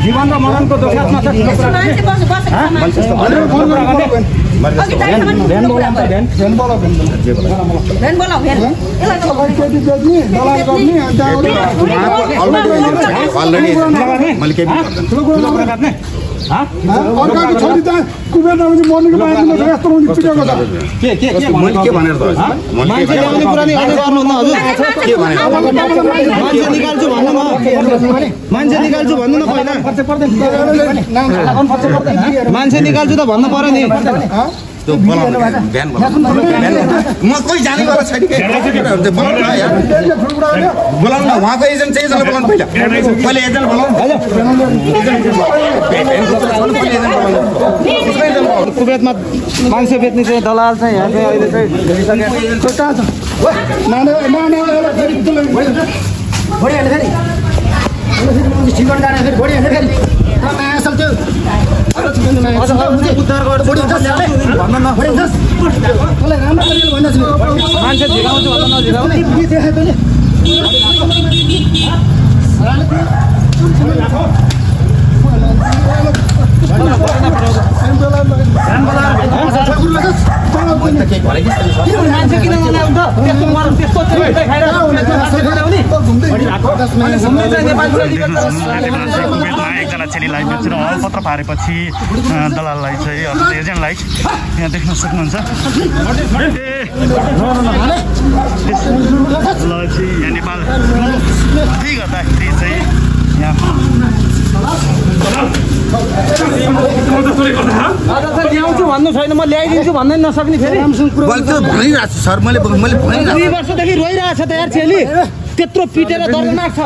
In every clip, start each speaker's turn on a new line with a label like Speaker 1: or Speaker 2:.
Speaker 1: जीवन र मरणको दोषात्मा छ
Speaker 2: अर्काको छोरी त कुबेर नभए मर्नुको बारेमा यस्तो पिटेको छ
Speaker 3: के भनेर त मान्छे ल्याउने कुरा नि अझै गर्नु न हजुर के भनेर मान्छे निकाल्छु भन्नु न मान्छे निकाल्छु भन्नु न पहिला मान्छे निकाल्छु त भन्नु पर्यो नि त्यो बोलाउनु बिहान म कोही जाने गरेर छैन के बोलाउनु न उहाँको एजेन्ट चाहिँ एकजना बोलाउनु पहिला एजेन्ट बोलाउनु कुवेतमा मान्छे बेच्ने चाहिँ दलाल चाहिँ यहाँ चाहिँ अहिले चाहिँ मान्छे झिकाउँछु भन्दा नझिकाउने
Speaker 4: एकजना चेलीलाई बेचेर अलपत्र पारेपछि दलाललाई चाहिँ एजेन्टलाई यहाँ देख्न सक्नुहुन्छ यहाँ नेपाल त्यही गर्दाखेरि चाहिँ यहाँ
Speaker 3: ल्याउँछु भन्नु छैन म ल्याइदिन्छु भन्दै नसक्ने फेरि
Speaker 1: भनिरहेको छु सर मैले
Speaker 3: 2 वर्षदेखि रोइरहेछ त यार छेली त्यत्रो पिटेर दर्दनाक छ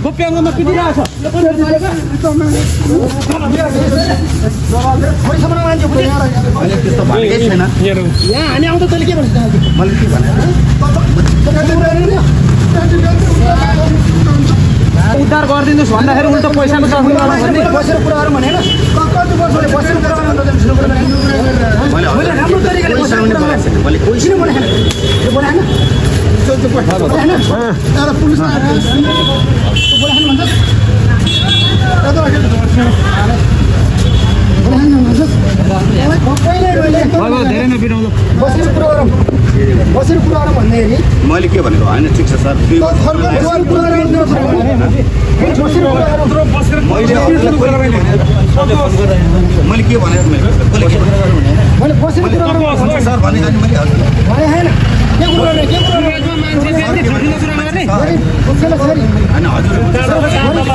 Speaker 3: गोप्याङ्गमा पिटिरहेछ यहाँ हामी आउँदा तैँले के भन्छ
Speaker 1: मैले के भने
Speaker 3: उद्धार गरिदिनुहोस् भन्दाखेरि उल्टो पैसाको चक्री गर्नु
Speaker 2: बसेर कुरा गरौँ भने कति वर्षले बसेर कुरा गर्नु राम्रो तरिकाले
Speaker 1: मैले
Speaker 2: किन बनाएन यो बनाएन पुलिस
Speaker 3: धेरै नपिराउनु
Speaker 2: बसेर कुरा गरौँ भन्दाखेरि
Speaker 1: मैले के भनेको होइन ठिक छ सर मैले के भनेको
Speaker 2: मैले बसेर कुरा गरौँ
Speaker 1: सर भनेको नि मैले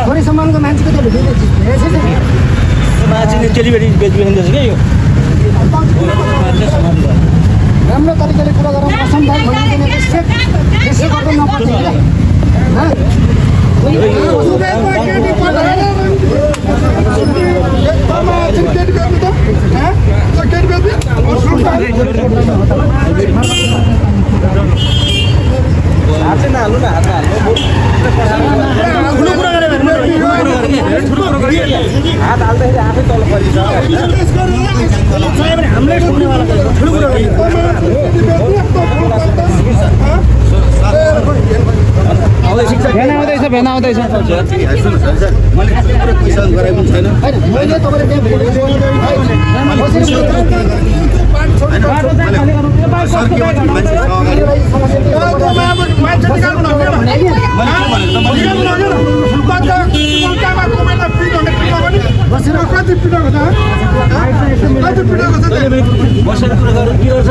Speaker 2: छोरी सम्मानको मान्छेको
Speaker 3: मान्छेले चेलीबेटी बेच्दैछ क्या यो
Speaker 2: राम्रो तरिकाले कुरा गरौँ असम्भव भनिदिने त्यसै गर्दा नपर्छ
Speaker 3: हात हाल्दाखेरि आफै तल परिन्छ
Speaker 2: हामीलाई ठोक्नेवाला ठुलो कुरा
Speaker 3: भेन आउँदैछ
Speaker 1: मैले पैसा गराएको छैन
Speaker 2: मैले तपाईँले
Speaker 3: बसेर कुरा गर्नु के गर्छ